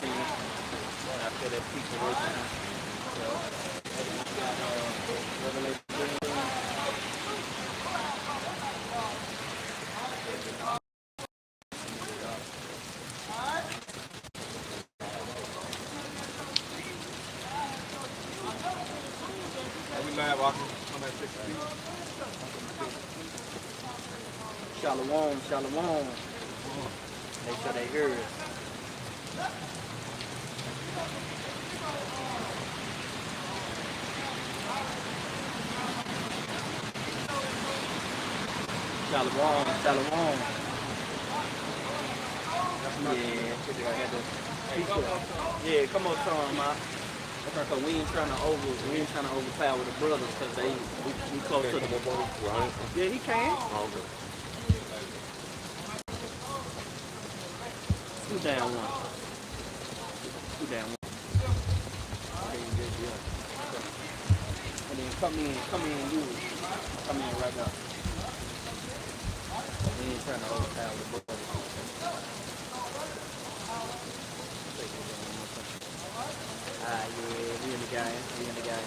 13. I feel that people working. So, Revelation 13. We live on that 16. Shalom, shalom. Make sure they hear us. Shalom, shalom. Yeah, come on, Tom, man. Because we ain't trying to overpower the brothers because we close to the Right? Yeah, he can. Okay. Two down one. Two down one. And then come in, you. Come in right now. We ain't trying to overpower the brothers. Yeah, we in the game.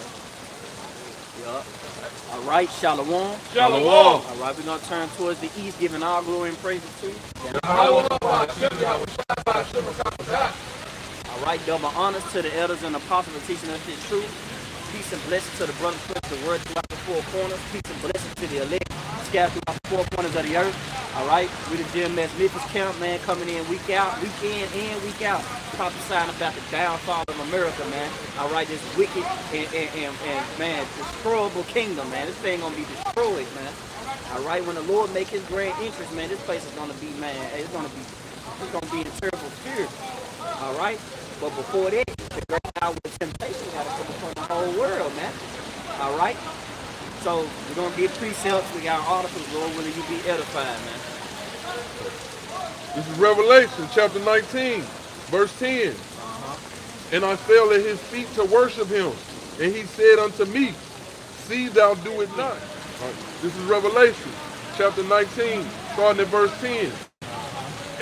Yup. All right, shalom. Shalom. All right, we're going to turn towards the east, giving all glory and praise to you. All right, double honors to the elders and apostles for teaching us the truth. Peace and blessings to the brothers who put the word throughout the four corners. Peace and blessings to the elect scattered throughout the four corners of the earth. All right, we the GMS Memphis camp, man, coming in week out, week in and week out, prophesying about the downfall of America, man. All right, this wicked and man, destroyable kingdom, man. This thing gonna be destroyed, man. All right, when the Lord make His grand entrance, man, this place is gonna be, man, it's gonna be in terrible fear. All right, but before that, the great hour of temptation gotta come upon the whole world, man. All right. So we're gonna get precepts. We got articles, Lord, will you be edified, man? This is Revelation chapter 19, verse 10. And I fell at his feet to worship him. And he said unto me, see thou do it not. This is Revelation chapter 19, starting at verse 10.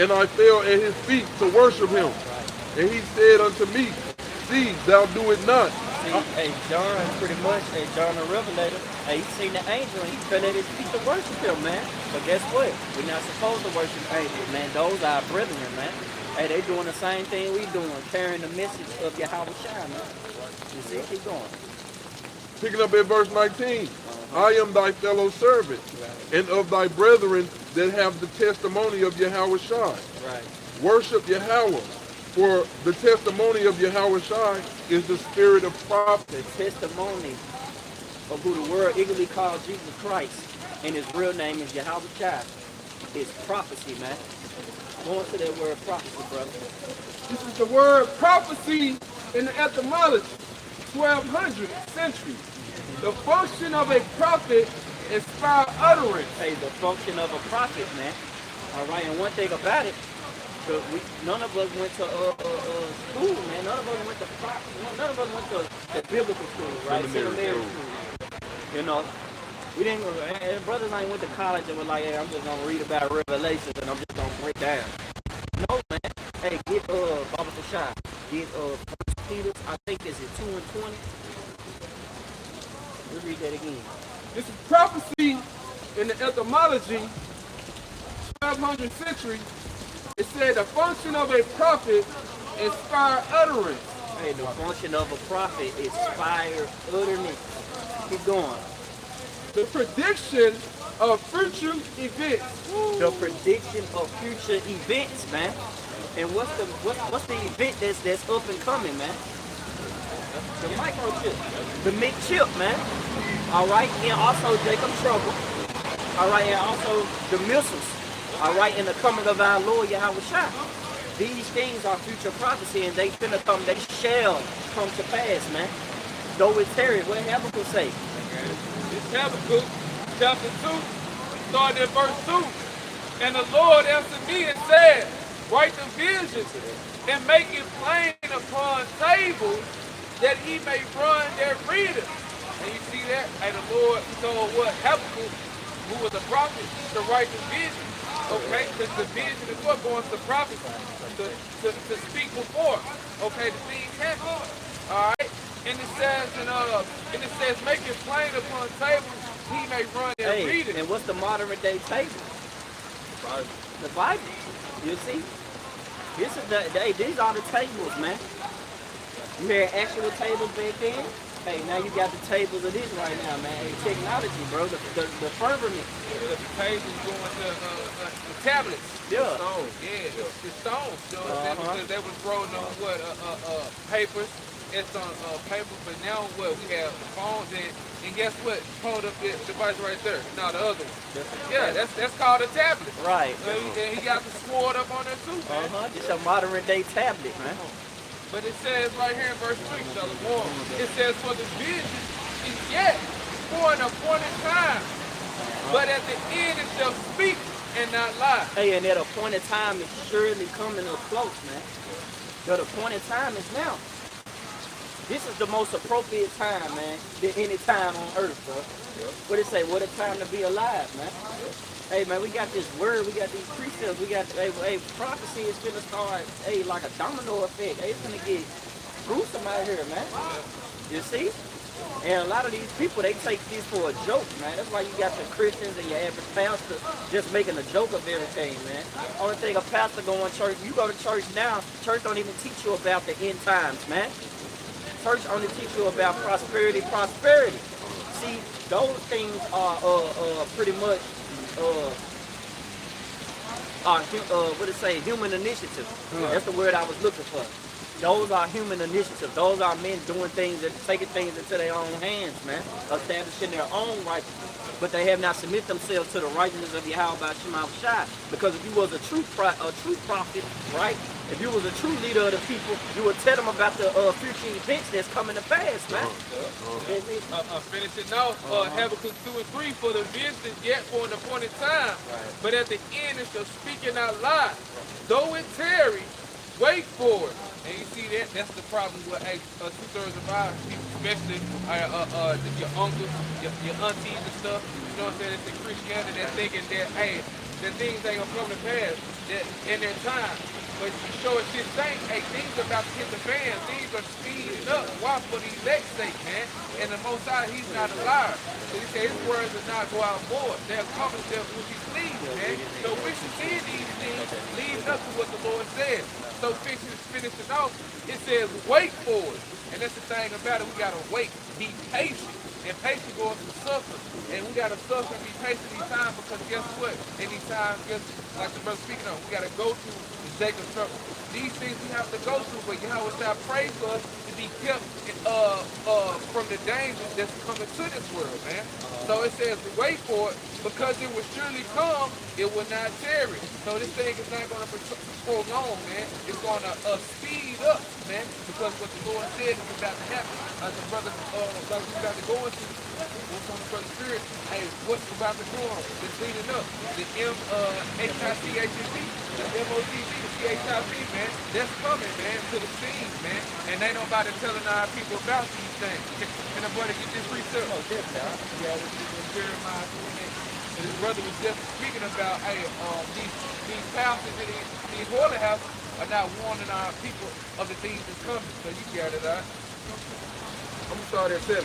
And I fell at his feet to worship him. And he said unto me, see thou do it not. Hey, John, pretty much, John the Revelator, he seen the angel and he fell at his feet to worship him, man. But guess what? We're not supposed to worship angels, man. Those are our brethren, man. Hey, they doing the same thing we doing, carrying the message of Yahweh Shai, man. You see, keep going. Picking up at verse 19. I am thy fellow servant, and of thy brethren that have the testimony of Yahweh Shai. Right. Worship Yahweh, for the testimony of Yahweh Shai is the spirit of prophecy. The testimony of who the world eagerly calls Jesus Christ, and his real name is Yahweh Shai, is prophecy, man. Go into that word prophecy, brother. This is the word prophecy in the etymology, 1200 century. The function of a prophet inspire utterance. Hey, the function of a prophet, man. All right, and one thing about it, none of us went to school, man. None of us went to biblical school, right? Seminary school. You know, we didn't. Brothers ain't went to college and were like, hey, I'm just gonna read about Revelations and I'm just gonna break down. No, man. Hey, get Baba Shai. Get First Peter. I think is it 2:20. Let's read that again. This is prophecy in the etymology, 1200 century. It said the function of a prophet inspire utterance. Hey, the function of a prophet is inspire utterance. Keep going. The prediction of future events. The prediction of future events, man. And what's the event that's up and coming, man? The microchip, the mid-chip, man. All right, and also Jacob's trouble. All right, and also the missiles. All right, and the coming of our Lord Yahweh Shai. These things are future prophecy, and they finna come. They shall come to pass, man. Though it tarry, what Habakkuk say? It's Habakkuk chapter 2, starting at verse 2. And the Lord answered me and said, write the visions and make it plain upon tables that he may run their readers. And you see that? And the Lord told what? Habakkuk, who was a prophet, to write the vision. Okay, because the vision is what going to prophets to speak before. Okay, the things happen. All right, and it says, make it plain upon tables, he may run and read it. And what's the modern day table? The Bible. You see? These are the tables, man. You had actual tables back then. Hey, now you got the tables of this right now, man. Hey, technology, bro. The firmament. The tables going to the tablets. Yeah. The stones. Yeah, the stones. You know what I'm saying? Because they was rolling on what papers. It's on paper, but now what we have phones and guess what? Hold up the device right there. No, the other one. Yeah, that's called a tablet. Right. And he got the sword up on there too, man. It's a modern day tablet, man. But it says right here in verse 3, it says, for the vision is yet for an appointed time, but at the end it shall speak and not lie. Hey, and that appointed time is surely coming up close, man. That appointed time is now. This is the most appropriate time, man, than any time on earth, bro. What it say? What a time to be alive, man. Hey, man, we got this word, we got these precepts, we got, hey, prophecy is gonna start, like a domino effect. Hey, it's gonna get gruesome out here, man. You see? And a lot of these people, they take this for a joke, man. That's why you got the Christians and your average pastor just making a joke of everything, man. Only thing a pastor going to church, you go to church now, church don't even teach you about the end times, man. Church only teach you about prosperity. See, those things are pretty much what it say, human initiative. That's the word I was looking for. Those are human initiatives. Those are men doing things and taking things into their own hands, man. Establishing their own righteousness. But they have not submitted themselves to the righteousness of Yahweh Shema Shai. Because if you was a true prophet, right? If you was a true leader of the people, you would tell them about the future events that's coming to pass, man. Finish it now. Habakkuk 2 and 3, for the vision yet for an appointed time, but at the end it shall speak and not lie. Though it tarry, wait for it. And you see that's the problem with 2/3 of our people, especially your uncles, your aunties and stuff. You know what I'm saying? It's in Christianity they're thinking that, hey, that things ain't gonna come to pass in their time. But you show us this thing, hey, things are about to hit the fan. Things are speeding up. Why? For the elect's sake, man. And the Most High, he's not a liar. So he said his words will not go out void. They'll accomplish them which he pleased, man. So we should see these things leading up to what the Lord said. So finishing off, it says wait for it. And that's the thing about it, we gotta wait, be patient. And patient goes to suffer. And we gotta suffer and be patient these times because guess what? In these times, like the brother speaking of, we gotta go through the Jacob struggle. These things we have to go through, but Yahweh shall pray for us to be kept from the dangers that's coming to this world, man. So it says to wait for it because it will surely come, it will not tarry. So this thing is not gonna prolong, man. It's gonna speed up, man, because what the Lord said is about to happen. As the brother like we got to go into what's on the brother's spirit, hey, what's about to go on? It's leading up. The HICHP, the MOTC, the CHIP, man, that's coming, man, to the scene, man. And ain't nobody telling our people about these things. And the brother get this research. Oh, yeah, this is Jeremiah 28. And his brother was just speaking about, hey, these pastors in these holy houses are not warning our people of the things that's coming. So you got it out. I'm going to start at 7.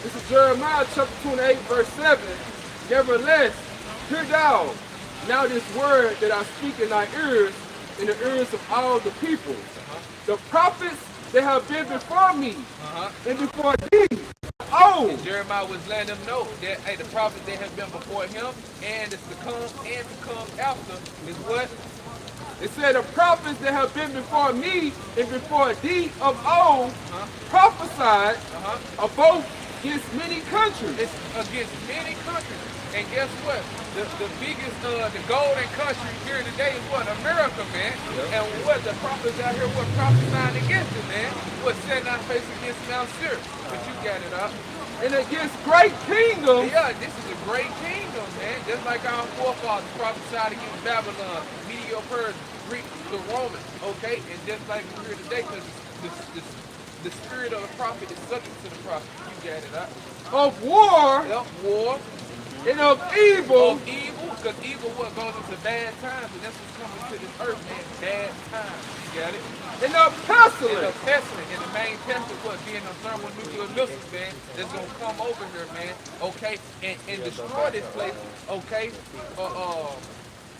This is Jeremiah chapter 28, verse 7. Nevertheless, hear thou now this word that I speak in thy ears, in the ears of all the people. The prophets that have been before me, and before thee. Oh! And Jeremiah was letting them know that, hey, the prophets that have been before him, and it's to come after, is what? It said the prophets that have been before me and before thee of old prophesied both against many countries. It's against many countries. And guess what? The biggest, the golden country here today is what? America, man. And what? The prophets out here, what? Prophesying against it, man. What? Setting our face against Mount Seir. But you got it up. And against great kingdoms. Yeah, this is a great kingdom, man. Just like our forefathers prophesied against Babylon, Medo-Persia, Greek, the Romans, okay? And just like we're here today, because the spirit of the prophet is subject to the prophet. You got it up. Of war. Yep, war. And of evil. Of evil Because evil what goes into bad times, and that's what's coming to this earth, man. Bad times. You got it? And the pestilence. And the pestilence, and the main pestilence what being the thermonuclear missiles, man, that's gonna come over here, man. Okay, and destroy this place. Okay,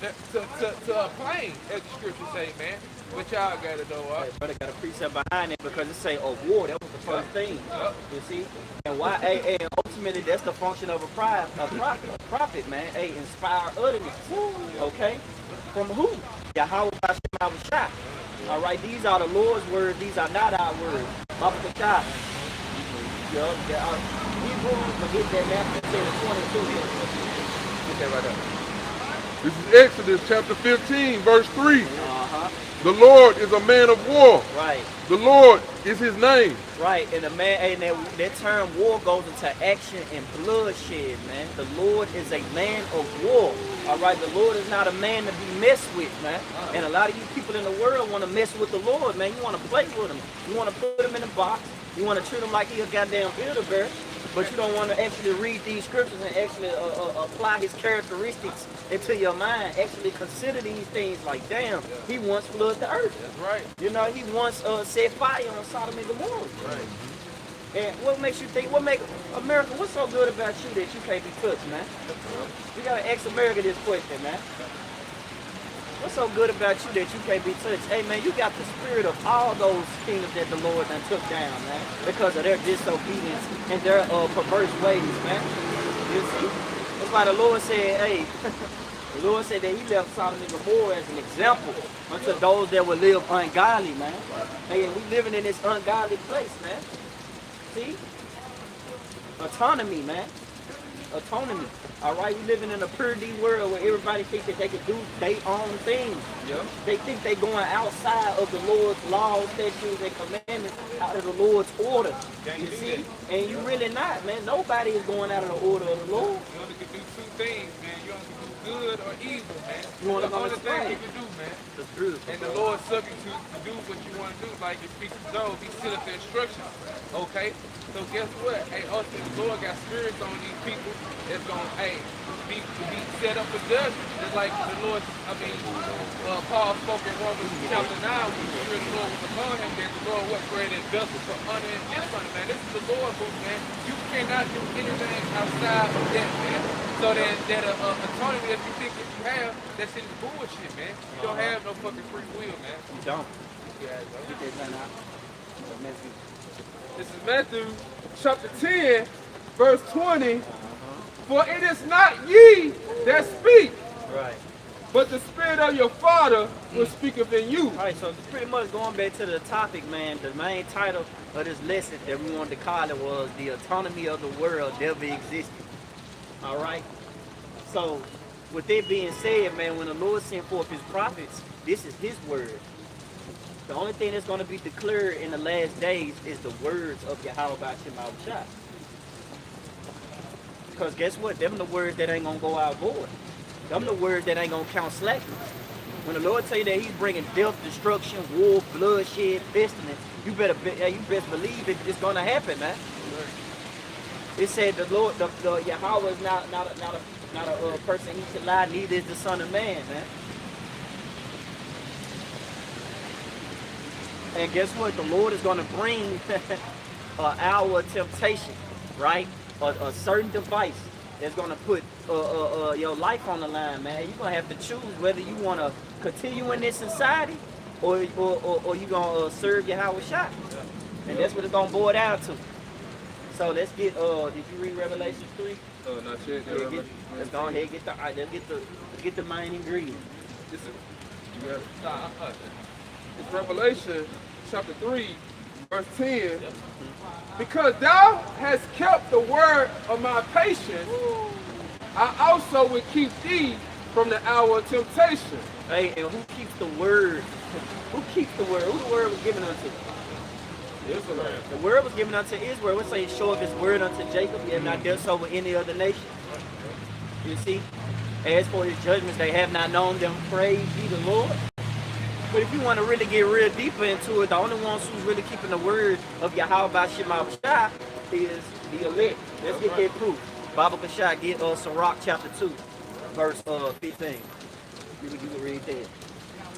to a plane, as the scripture say, man. What y'all gotta know, Brother got a precept behind it because it say a war. That was the first thing. You see? And why? And ultimately, that's the function of a prophet, man. Inspire utterance. Okay? From who? Yahweh Hashem Shah. All right? These are the Lord's words. These are not our words. Shah. Hebrews, forget that Matthew 10:22. Get that right up. This is Exodus chapter 15, verse 3. The Lord is a man of war. Right. The Lord is his name. Right, and the man, and that term war goes into action and bloodshed, man. The Lord is a man of war. All right, the Lord is not a man to be messed with, man. And a lot of you people in the world want to mess with the Lord, man. You want to play with him. You want to put him in a box. You want to treat him like he a goddamn elderberry. But you don't want to actually read these scriptures and actually apply his characteristics into your mind. Actually consider these things like, damn, he once flooded the earth. That's right. You know, he once set fire on Sodom and Gomorrah. Right. And what makes you think, what make America, what's so good about you that you can't be touched, man? You gotta ask America this question, man. What's so good about you that you can't be touched? Hey, man, you got the spirit of all those kingdoms that the Lord done took down, man, because of their disobedience and their perverse ways, man. You see? That's why the Lord said, hey, the Lord said that he left Sodom and Gomorrah as an example unto those that would live ungodly, man. Hey, and we living in this ungodly place, man. See? Autonomy, man. Autonomy. All right, we living in a purity world where everybody thinks that they can do their own thing. Yep. They think they going outside of the Lord's laws, statutes, and commandments, out of the Lord's order. You see? And you really not, man. Nobody is going out of the order of the Lord. You only can do two things, man. You only can do good or evil, man. You want to the go only to thing Spain? you can do, man. That's true. And the Lord subject to do what you want to do, like it speaks to Job, he still the instructions. Okay? So guess what? Hey, ultimately the Lord got spirits on these people that's gonna, be set up for judgment. Just like the Lord, Paul spoke in Romans chapter 9, when the Spirit of the Lord was upon him, that the Lord was created vessels for honor and dishonor, man. This is the Lord book, man. You cannot do anything outside of that, man. So that autonomy that you think that you have, that shit is bullshit, man. You don't have no fucking free will, man. You don't. Yeah, bro. Get that done out. Matthew. This is Matthew chapter 10, verse 20. For it is not ye that speak, Right. but the Spirit of your Father which speaketh in you. All right, so pretty much going back to the topic, man, the main title of this lesson that we wanted to call it was The Autonomy of the World Never Existed. All right? So, with that being said, man, when the Lord sent forth his prophets, this is his word. The only thing that's going to be declared in the last days is the words of Yahweh Ba'ashem Shah. Because guess what? Them the words that ain't going to go out void. Them the words that ain't going to count slackness. When the Lord tell you that he's bringing death, destruction, war, bloodshed, pestilence, you best believe it's going to happen, man. It said the Lord, the Yahweh is not a person he should lie, neither is the Son of Man, man. And guess what? The Lord is going to bring an hour of temptation, right? A certain device that's going to put your life on the line, man. You're going to have to choose whether you want to continue in this society or you're going to serve Yahweh Shah. And that's what it's going to boil down to. So let's get, did you read Revelation 3? Oh, not yet. Let's go ahead and get the main ingredient. This is it's Revelation chapter 3, verse 10. Because thou hast kept the word of my patience, I also will keep thee from the hour of temptation. Hey, and who keeps the word? Who keeps the word? Who the word was given unto? Israel. The word was given unto Israel. It's saying, show of his word unto Jacob. He have not done so with any other nation. You see? As for his judgments, they have not known them. Praise be the Lord. But if you want to really get real deeper into it, the only ones who's really keeping the word of Yahweh Ba'ashem Shah is the elect. Let's get that proof. Baba Kashai, get Sirach chapter 2. verse 15. You can read that.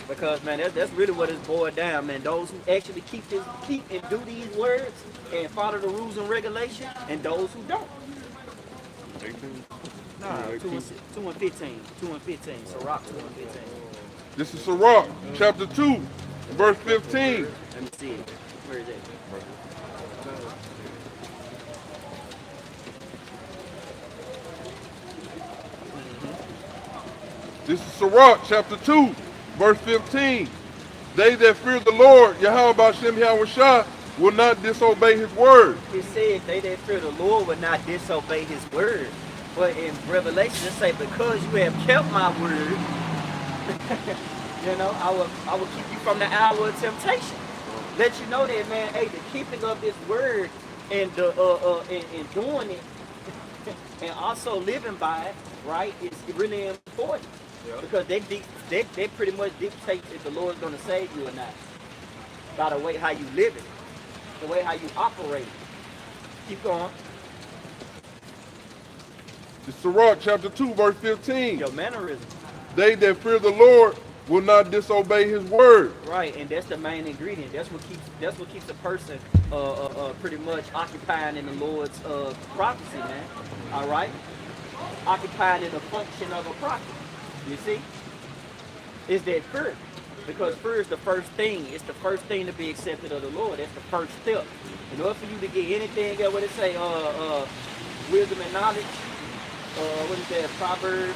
Because man, that's really what it's boiled down, man. Those who actually keep and do these words and follow the rules and regulations, and those who don't. 18. Nah, 2 and 15. 2 and 15. Sirach 2 and 15. This is Sirach, chapter 2, verse 15. Let me see it. Where is it? This is Sirach, chapter 2, verse 15. They that fear the Lord, Yahweh B'Shem Yahushua, will not disobey his word. It says they that fear the Lord will not disobey his word. But in Revelation it say, because you have kept my word, you know, I will keep you from the hour of temptation. Let you know that, man, hey, the keeping of this word and and doing it and also living by it, right, is really important. Yeah. Because they pretty much dictate if the Lord's going to save you or not. By the way how you live it, the way how you operate. Keep going. It's Sirach, chapter 2, verse 15. Your mannerism. They that fear the Lord will not disobey his word. Right, and that's the main ingredient. That's what keeps a person pretty much occupying in the Lord's prophecy, man. All right, occupying in the function of a prophet. You see, is that fear? Because fear is the first thing. It's the first thing to be accepted of the Lord. That's the first step. In order for you to get anything else, what it say, wisdom and knowledge. What is that? Proverbs,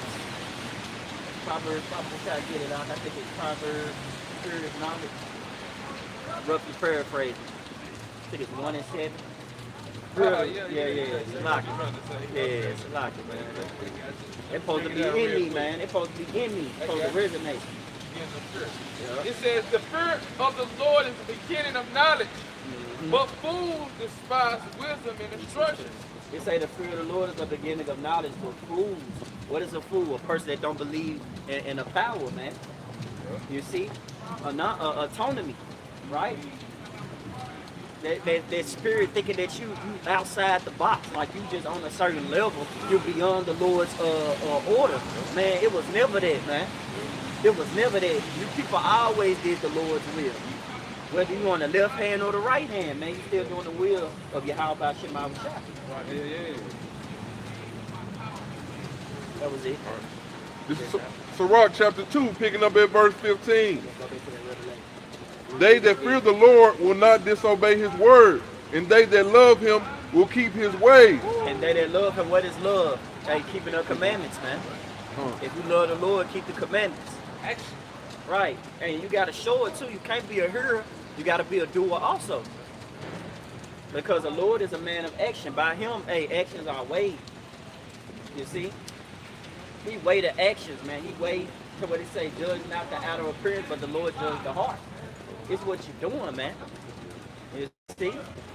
try to get it out. I think it's Proverbs, spirit of knowledge. Roughly paraphrasing. I think it's 1 and 7. Yeah. Lock it. Yeah, it's lock it, man. It's supposed to be in me, man. It's supposed to be in me. It's supposed to resonate. Yeah. It says the fear of the Lord is the beginning of knowledge, but fools despise wisdom and instruction. They say the fear of the Lord is the beginning of knowledge, but fools. What is a fool? A person that don't believe in a power, man. You see? Autonomy, right? That spirit thinking that you outside the box, like you just on a certain level, you're beyond the Lord's order. Man, it was never that, man. It was never that. You people always did the Lord's will. Whether you on the left hand or the right hand, man, you still doing the will of Yahweh B'Shem Yahushua. Yeah. That was it. This is Sirach chapter 2, picking up at verse 15. They that fear the Lord will not disobey his word, and they that love him will keep his ways. And they that love him, what is love? Hey, keeping the commandments, man. If you love the Lord, keep the commandments. Action. Right. And you got to show it too. You can't be a hearer. You got to be a doer also. Because the Lord is a man of action. By him, hey, actions are weighed. You see? He weighed the actions, man. He weighed, to what he say, judge not the outer appearance, but the Lord judge the heart. It's what you're doing, man. You see?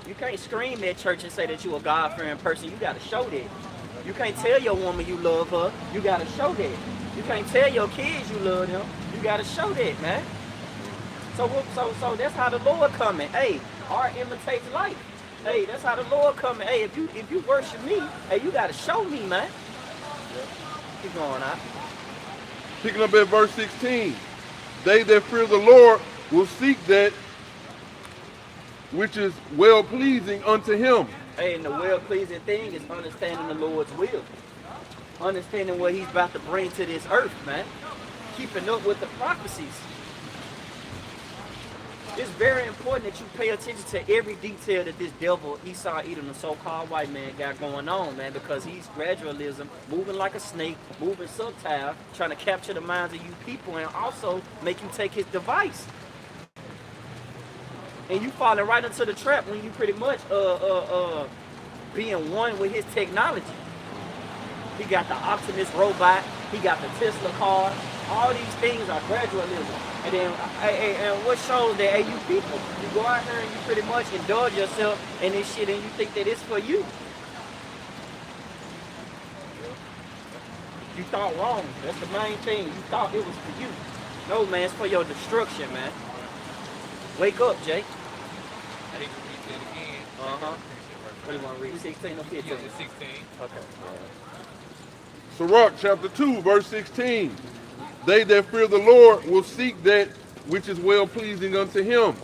You can't scream at church and say that you're a God-fearing person. You got to show that. You can't tell your woman you love her. You got to show that. You can't tell your kids you love them. You got to show that, man. So that's how the Lord coming. Hey, art imitates life. Hey, that's how the Lord coming. Hey, if you worship me, hey, you got to show me, man. Keep going out. Picking up at verse 16. They that fear the Lord will seek that which is well-pleasing unto him. Hey, and the well-pleasing thing is understanding the Lord's will. Understanding what he's about to bring to this earth, man. Keeping up with the prophecies. It's very important that you pay attention to every detail that this devil, Esau, Edom, the so-called white man, got going on, man, because he's gradualism, moving like a snake, moving subtile, trying to capture the minds of you people and also make you take his device. And you falling right into the trap when you pretty much being one with his technology. He got the Optimus robot, he got the Tesla car. All these things are gradualism. And then, and what shows that, hey, you people, you go out here and you pretty much indulge yourself in this shit and you think that it's for you. You thought wrong. That's the main thing. You thought it was for you. No, man, it's for your destruction, man. Wake up, Jake. I need to read that again. What do you want to read? 16 or 15? Yeah, 16. Okay. Sirach chapter 2, verse 16. They that fear the Lord will seek that which is well pleasing unto him,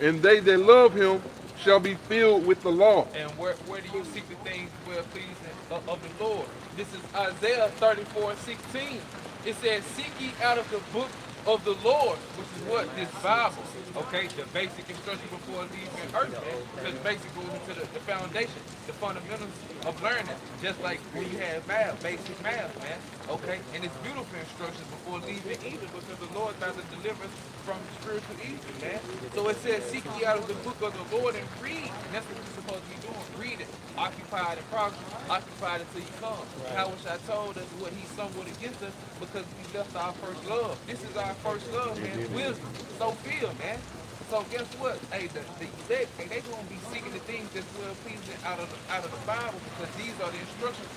and they that love him shall be filled with the law. And where do you seek the things well pleasing of the Lord? This is Isaiah 34 and 16. It says, seek ye out of the book of the Lord, which is what? This Bible. Okay, the basic instruction before leaving earth, man. Because basically goes into the foundation, the fundamentals of learning. Just like when you have math, basic math, man. Okay, and it's beautiful instructions before leaving Egypt, because the Lord tries to deliver us from spiritual Egypt, man. So it says, seek ye out of the book of the Lord and read. And that's what you're supposed to be doing. Read it. Occupied in progress. Occupied until you come. How wish I told us what he somewhat against us because we left our first love. This is our first love, man. Wisdom. So feel, man. So guess what? Hey, the elect, hey, they gonna be seeking the things that's well pleasing out of the Bible, because these are the instructions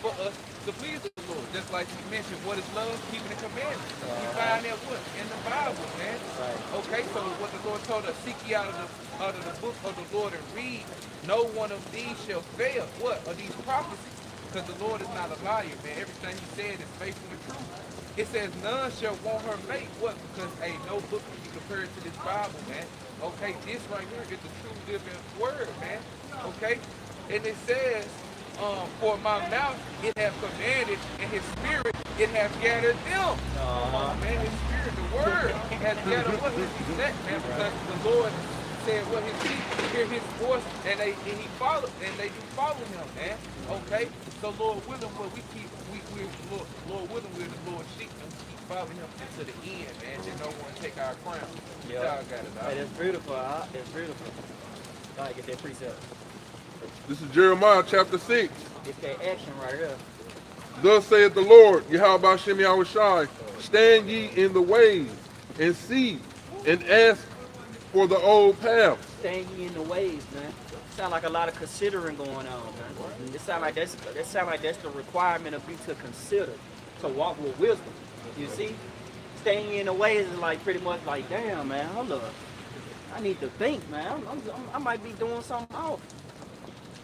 for us to please the Lord. Just like you mentioned, what is love? Keeping the commandments. We find that what? In the Bible, man. Okay, so what the Lord told us, seek ye out of the book of the Lord and read. No one of these shall fail. What are these prophecies? Because the Lord is not a liar, man. Everything he said is faithful and true. It says none shall want her mate. What? Because no book can be compared to this Bible, man. Okay, this right here is the true living word, man. Okay? And it says, for my mouth it hath commanded, and his spirit it hath gathered them. Man, his spirit, the word, has gathered what? His elect, man. Because the Lord said what his people hear his voice, and they do follow him, man. Okay? So Lord willing, what we keep Lord willing, we're the Lord sheep, and we keep following him to the end, man. And no one take our crown. Yeah. Y'all got it, Hey, that's beautiful. That's beautiful. Go ahead, get that precept. This is Jeremiah chapter 6. Get that action right here. Thus saith the Lord, Yahweh Shem Yahushai, stand ye in the ways, and see, and ask for the old paths. Stand ye in the ways, man. Sound like a lot of considering going on, man. It sound like that's the requirement of you to consider, to walk with wisdom. You see, staying in the ways is like pretty much like, damn, man, hold up, I need to think, man. I might be doing something off.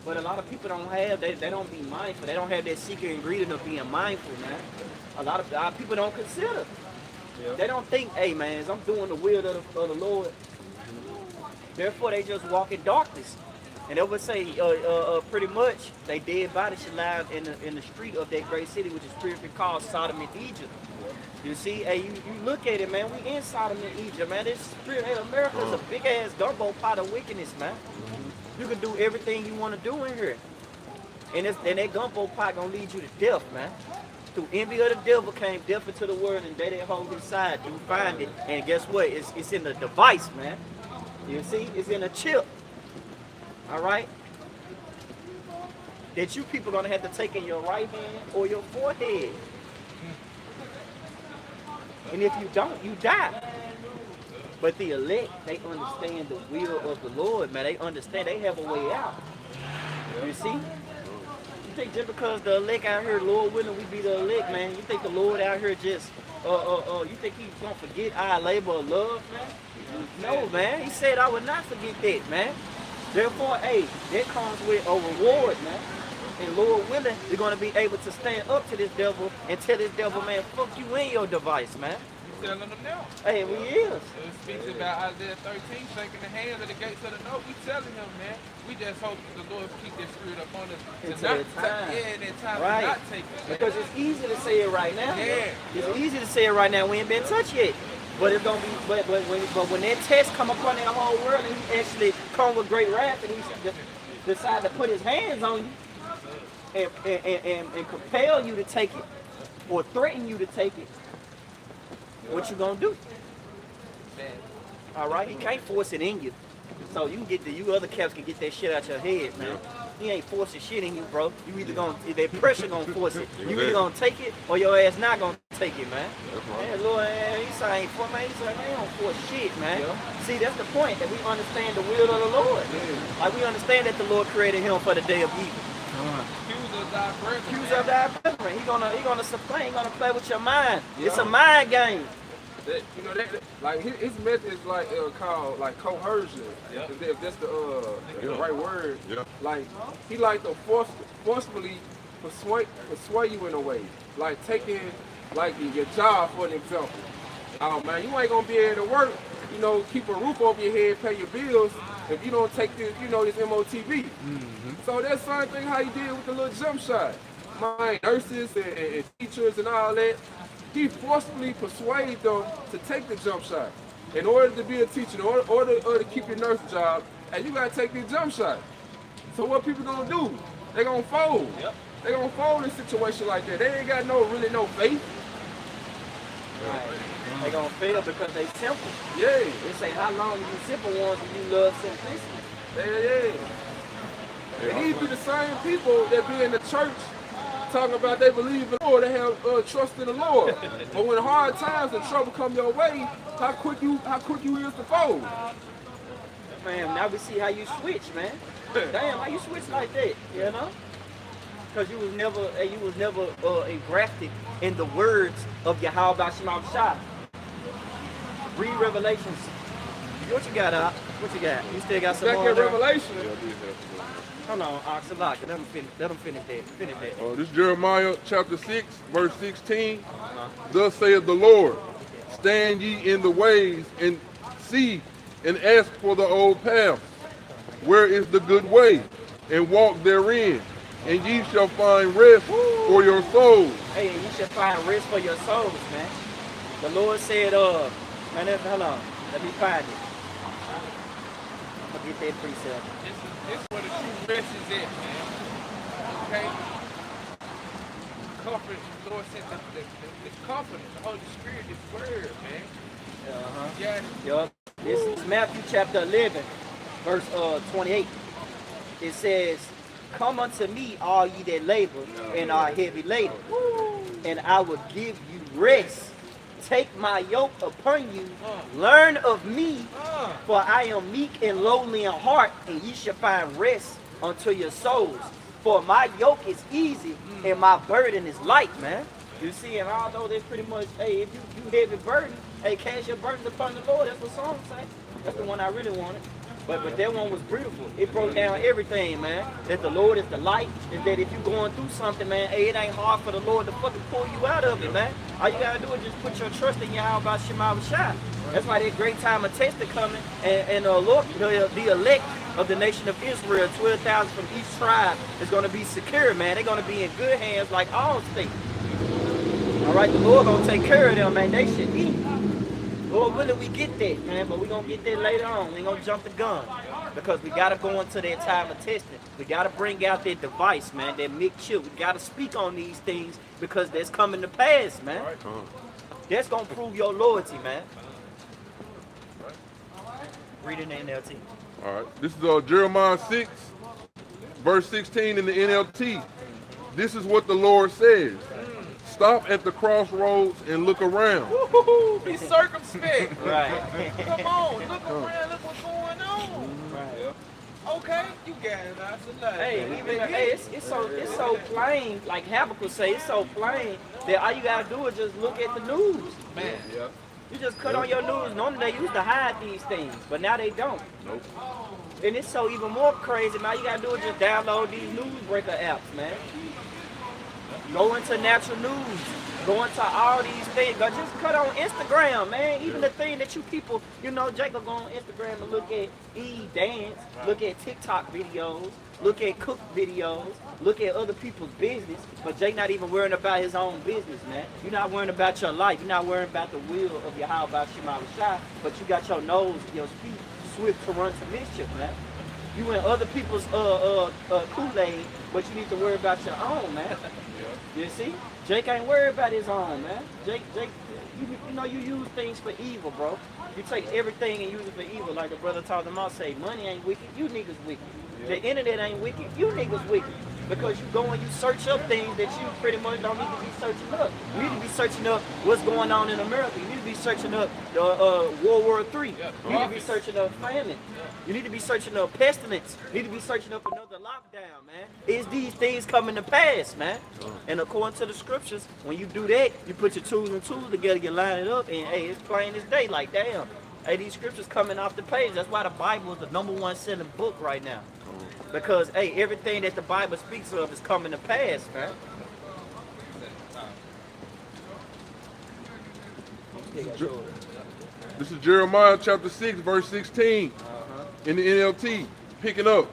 But a lot of people don't have, they don't be mindful. They don't have that secret ingredient of being mindful, man. A lot of people don't consider. Yeah. They don't think, hey, man, I'm doing the will of the Lord. Therefore, they just walk in darkness. And they would say, pretty much, they dead bodies should lie in the street of that great city, which is spiritually called Sodom and Egypt. You see, hey, you look at it, man. We in Sodom and Egypt, man. This spirit, hey, America's a big ass gumbo pot of wickedness, man. You can do everything you want to do in here, and that gumbo pot gonna lead you to death, man. Through envy of the devil came death into the world, and they that hold inside, you find it, and guess what? It's in the device, man. You see, it's in a chip. All right, that you people gonna have to take in your right hand or your forehead, and if you don't, you die. But the elect, they understand the will of the Lord, man. They understand, they have a way out. You see? You think just because the elect out here, Lord willing, we be the elect, man, you think the Lord out here just, you think he's gonna forget our labor of love, man? No, man. He said I would not forget that, man. Therefore, hey, that comes with a reward, man. And Lord willing, you're gonna be able to stand up to this devil and tell this devil, man, fuck you in your device, man. Telling them now. Hey, we is. It speaks about Isaiah 13, shaking the hands of the gates of the north. We telling him, man, we just hope the Lord keep that spirit up on us. Until that time. Yeah, that time right. to not take it. Because it's easy to say it right now. Yeah. It's easy to say it right now. We ain't been touched yet. But it's gonna be. But when that test come upon that whole world, and he actually come with great wrath, and he decide to put his hands on you and compel you to take it, or threaten you to take it, what you gonna do? All right, he can't force it in you. So you can get you other cats can get that shit out your head, man. He ain't forcing shit in you, bro. You either gonna, that pressure gonna force it. You either gonna take it or your ass not gonna take it, man. Yeah, Lord, he said ain't for man. He said, they don't force shit, man. Yeah. See, that's the point, that we understand the will of the Lord. Yeah. Like we understand that the Lord created him for the day of evil. Accuse of thy brethren. He gonna supply. He gonna play with your mind. Yeah. It's a mind game. That, you know, like his method is like called like coercion. Yeah. If that's the right word. Yeah. Like he like to forcefully persuade you in a way. Like taking like your job for an example. Oh man, you ain't gonna be able to work, you know, keep a roof over your head, pay your bills if you don't take this, you know, this MOTV. So that's the same thing how you did with the little jump shot. My nurses and teachers and all that, he forcibly persuaded them to take the jump shot. In order to be a teacher, in order to keep your nurse job, and you gotta take this jump shot. So what people gonna do? They gonna fold. Yep. They gonna fold in a situation like that. They ain't got really no faith. Right. They gonna fail because they simple. Yeah. They say, how long you simple ones and you love simplicity? Yeah. And these be the same people that be in the church talking about they believe in the Lord, they have trust in the Lord. But when hard times and trouble come your way, how quick you is to fold. Man, now we see how you switch, man. Damn, how you switch like that, you know? Because you was never engrafted in the words of Yahweh Shema Shah. Read Revelations. What you got, Op? What you got? You still got some Back more? in Revelation. Hold on, Oxalak. Let them finish that. Finish that. This is Jeremiah chapter 6, verse 16. Thus saith the Lord, stand ye in the ways and see and ask for the old path. Where is the good way? And walk therein, and ye shall find rest for your souls. Hey, you should find rest for your souls, man. The Lord said, man, hold on. Let me find it. I'm gonna get that precept. This is where the true rest is at, man. Okay? Comfort, the Lord said the comfort, the Holy Spirit, this word, man. Yeah. Yup. This is Matthew chapter 11, verse 28. It says, come unto me, all ye that labor and are heavy laden, and I will give you rest. Take my yoke upon you, learn of me, for I am meek and lowly in heart, and ye shall find rest unto your souls. For my yoke is easy and my burden is light, man. You see, and although there's pretty much, hey, if you heavy burden, hey, cast your burden upon the Lord. That's what song say. That's the one I really wanted. But that one was beautiful. It broke down everything, man. That the Lord is the light, and that if you're going through something, man, hey, it ain't hard for the Lord to fucking pull you out of it, man. All you gotta do is just put your trust in Yahweh Shema Shah. That's why that great time of testing coming, and Lord, the elect of the nation of Israel, 12,000 from each tribe, is gonna be secure, man. They're gonna be in good hands like all states. All right, the Lord gonna take care of them, man. They should eat. Lord willing, we get that, man, but we gonna get that later on. We ain't gonna jump the gun because we gotta go into that time of testing. We gotta bring out that device, man, that mixed chip. We gotta speak on these things because that's coming to pass, man. That's gonna prove your loyalty, man. Read it in the NLT. All right. This is Jeremiah 6, verse 16 in the NLT. This is what the Lord says. Stop at the crossroads and look around. Woo-hoo-hoo, be circumspect. Right. Come on, look around, look what's going on. Right. Okay, you got it. That's a lot. Hey, it's so plain. Like Habakkuk say, it's so plain that all you gotta do is just look at the news. Man. Yeah. You just cut on your news. Normally they used to hide these things, but now they don't. Nope. And it's so even more crazy. Now you gotta do is just download these newsbreaker apps, man. Go into natural news. Go into all these things. Go just cut on Instagram, man. Even the thing that you people, you know, Jacob go on Instagram and look at dance, look at TikTok videos, look at cook videos, look at other people's business. But Jake not even worrying about his own business, man. You're not worrying about your life. You're not worrying about the will of Yahweh Shema Shah, but you got your nose, your feet swift to run to mischief, man. You in other people's Kool-Aid, but you need to worry about your own, man. You see? Jake ain't worried about his own, man. Jake, you know you use things for evil, bro. You take everything and use it for evil. Like the brother taught them all, say, money ain't wicked, you niggas wicked. The internet ain't wicked, you niggas wicked. Because you go and you search up things that you pretty much don't need to be searching up. You need to be searching up what's going on in America. You need to be searching up World War III. You need to be searching up famine. You need to be searching up pestilence. You need to be searching up another lockdown, man. Is these things coming to pass, man? And according to the scriptures, when you do that, you put your tools together, you line it up, and hey, it's plain as day. Like, damn, hey, these scriptures coming off the page. That's why the Bible is the #1 selling book right now. Because, hey, everything that the Bible speaks of is coming to pass, man. This is Jeremiah chapter 6, verse 16 in the NLT, picking up.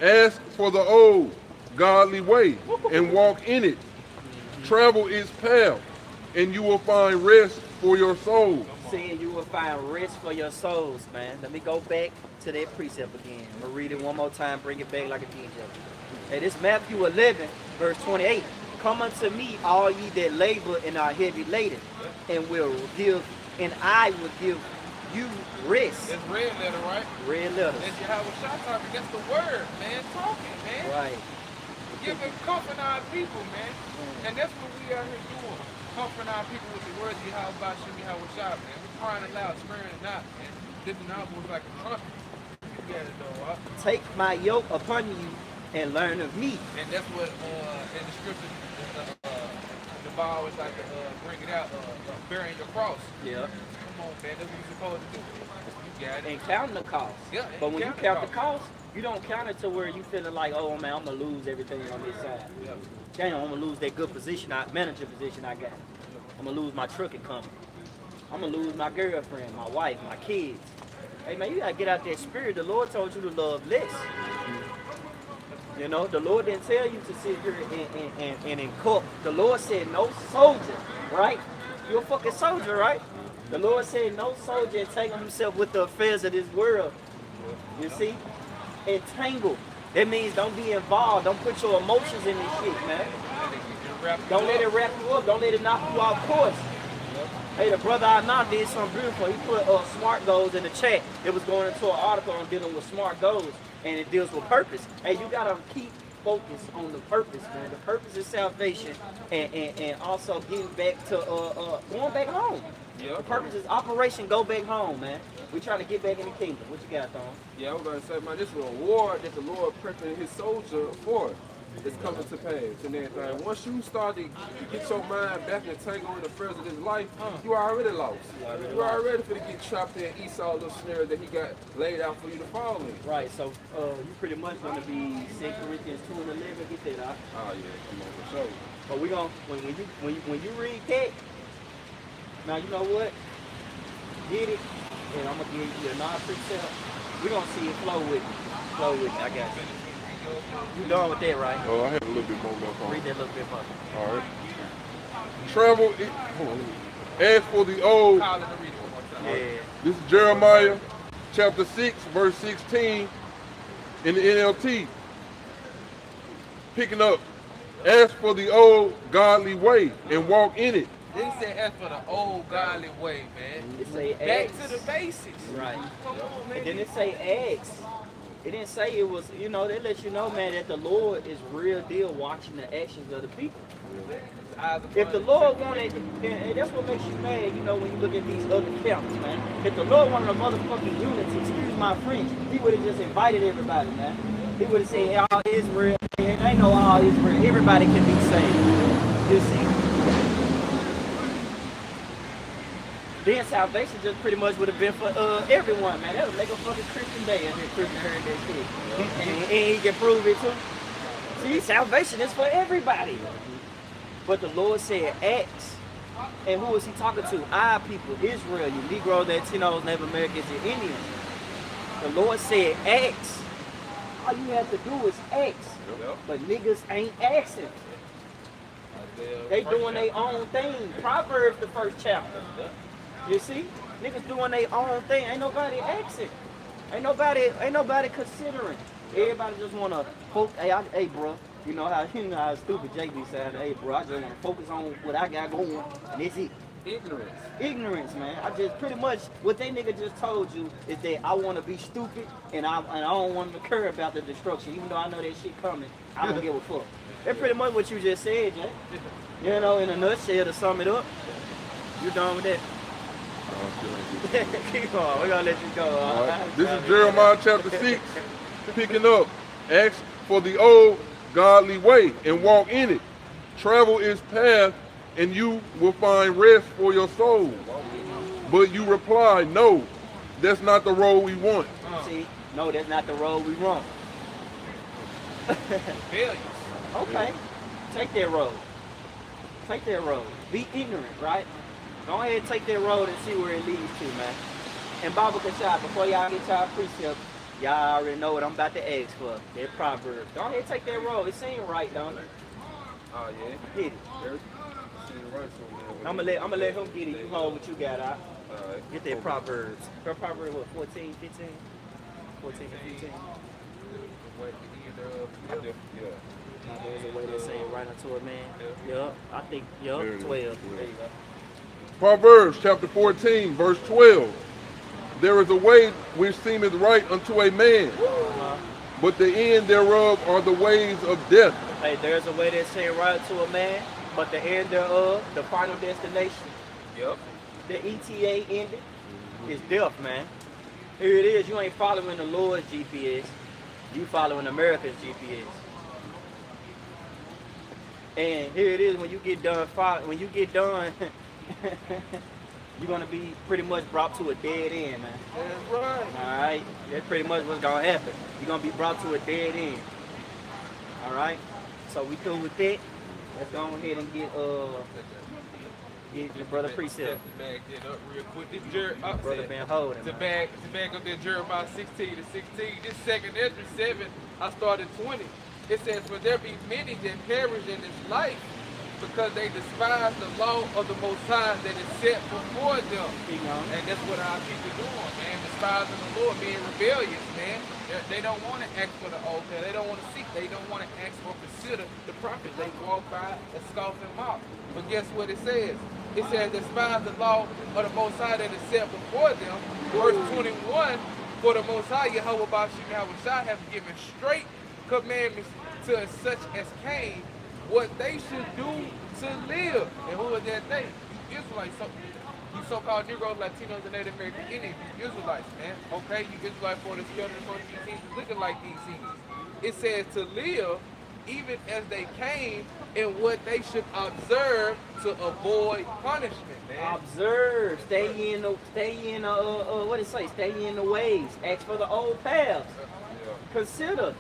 Ask for the old godly way and walk in it. Travel its path, and you will find rest for your soul. Saying you will find rest for your souls, man. Let me go back to that precept again. I'm going to read it one more time, bring it back like a DJ. Hey, this Matthew 11, verse 28. Come unto me, all ye that labor and are heavy laden, and I will give you rest. That's red letter, right? Red letters. That's Yahweh Shah talking. That's the word, man. Talking, man. Right. Giving comfort our people, man. And that's what we out here doing. Comforting our people with the words of Yahweh Shem Yahweh Shah, man. We're crying aloud, swearing it out, man. Lifting our voice like a trumpet. You got it, though, huh? Take my yoke upon you and learn of me. And that's what in the scripture, the Bible always like to bring it out, bearing your cross. Yeah. Come on, man. That's what you're supposed to do. You got it. And counting the cost. Yeah, but when you count the count the cost. cost, you don't count it to where you feeling like, oh man, I'm gonna lose everything on this side. Yeah. Damn, I'm gonna lose that good position, manager position I got. I'm gonna lose my trucking company. I'm gonna lose my girlfriend, my wife, my kids. Hey man, you gotta get out that spirit. The Lord told you to love less. You know, the Lord didn't tell you to sit here and cook. The Lord said no soldier, right? You're a fucking soldier, right? The Lord said no soldier entangle himself with the affairs of this world. You see? Entangle. That means don't be involved. Don't put your emotions in this shit, man. Don't let it wrap you up. Don't let it knock you off course. Hey, the brother I know did something beautiful. He put SMART goals in the chat. It was going into an article on dealing with SMART goals, and it deals with purpose. Hey, you gotta keep focused on the purpose, man. The purpose is salvation, and also getting back to going back home. Yeah. The purpose is Operation Go Back Home, man. We trying to get back in the kingdom. What you got, Tom? Yeah, I was going to say, man, this is a reward that the Lord prepared his soldier for. It's coming to pass and everything. Once you start to get your mind back and tangle in the affairs of this life, you are already lost. You're already for to get trapped in Esau's little snare that he got laid out for you to fall in. Right, so you pretty much going to be 2 Corinthians 2 and 11. Get that out. Oh yeah, come on, for sure. But we gonna when you read that, now you know what? Get it, and I'm gonna give you a non-precept. We gonna see it flow with me. Flow with me. I got you. You done with that, right? Oh, I had a little bit more left on. Read that little bit for me. All right. Travel it. Hold on. As for the old, Call it and read it one more time. Yeah. this is Jeremiah chapter 6, verse 16 in the NLT. Picking up. Ask for the old godly way and walk in it. Then he said, as for the old godly way, man. It say Back ask. to the basics. Right. Come on, man. And then it say ask. It didn't say it was, you know, they let you know, man, that the Lord is real deal watching the actions of the people. If the Lord wanted, and that's what makes you mad, you know, when you look at these other camps, man. If the Lord wanted a motherfucking unity, excuse my French, he would have just invited everybody, man. He would have said, hey, all Israel, and they know all Israel, everybody can be saved. You see? Then salvation just pretty much would have been for everyone, man. That would make a fucking Christian day if a Christian heard that shit. And he can prove it too. See, salvation is for everybody. But the Lord said, ask. And who was he talking to? Our people, Israel, you Negroes, Latinos, Native Americans, and Indians. The Lord said, ask. All you have to do is ask. But niggas ain't asking. They doing their own thing. Proverbs, the first chapter. You see? Niggas doing their own thing. Ain't nobody asking. Ain't nobody considering. Everybody just wanna focus. Hey, bro. You know how stupid JB said, hey, bro, I just wanna focus on what I got going, and that's it. Ignorance, man. I just pretty much what that nigga just told you is that I want to be stupid and I don't want to care about the destruction, even though I know that shit coming. I don't give a fuck. That's pretty much what you just said, Jay. You know, in a nutshell, to sum it up. You done with that? Keep on. We're gonna let you go. All right. This is Jeremiah chapter 6, picking up. Ask for the old godly way and walk in it. Travel its path, and you will find rest for your soul. But you reply, no, that's not the road we want. See, no, that's not the road we want. Rebellious. Okay. Take that road. Take that road. Be ignorant, right? Go ahead and take that road and see where it leads to, man. And Bible Kashab, before y'all get y'all precept, y'all already know what I'm about to ask for. That proverb. Go ahead and take that road. It seems right, don't it? Oh, yeah. Get it. I'm gonna let him get it. You hold what you got out. Get that Proverbs. Proverbs what, 14, 15? 14 and 15. There's a way to say it right unto a man. Yup. I think, yup, 12. There you go. Proverbs chapter 14, verse 12. There is a way which seemeth right unto a man, but the end thereof are the ways of death. Hey, there's a way that seems right to a man, but the end thereof, the final destination, Yep. the ETA ending, is death, man. Here it is. You ain't following the Lord's GPS. You following America's GPS. And here it is. When you get done, you're gonna be pretty much brought to a dead end, man. That's right. All right, that's pretty much what's gonna happen. You're gonna be brought to a dead end. All right. So we cool with that. Let's go ahead and get your brother precept. Bag that up real quick. This Brother been holding. to man. bag up that Jeremiah 16 to 16. This second Ezra 7, I started 20. It says, for there be many that perish in this life, because they despise the law of the Most High that is set before them. And that's what our people doing, man. Despising the Lord, being rebellious, man. They don't want to ask for the altar. They don't want to seek. They don't want to ask or consider the prophet. They walk by and scoff him out. But guess what it says? It says, despise the law of the Most High that is set before them. Verse 21, for the Most High, Yahweh Bashim Yahushua, have given straight commandments to such as came, what they should do to live. And who is that they? You Israelites, you so-called Negroes, Latinos, and Native American Indians, you Israelites, man. Okay, you Israelites for the skelter for these things looking like these things. It says to live even as they came and what they should observe to avoid punishment, man. Observe, stay in what it say? Stay in the ways. Ask for the old paths. Consider.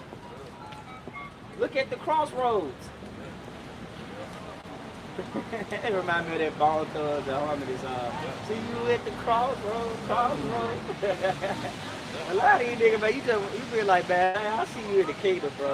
Look at the crossroads. It remind me of that Bone Thugs, the Harmony song. See you at the crossroads. A lot of you niggas, man, you feel like, man, I see you in the kingdom, bro.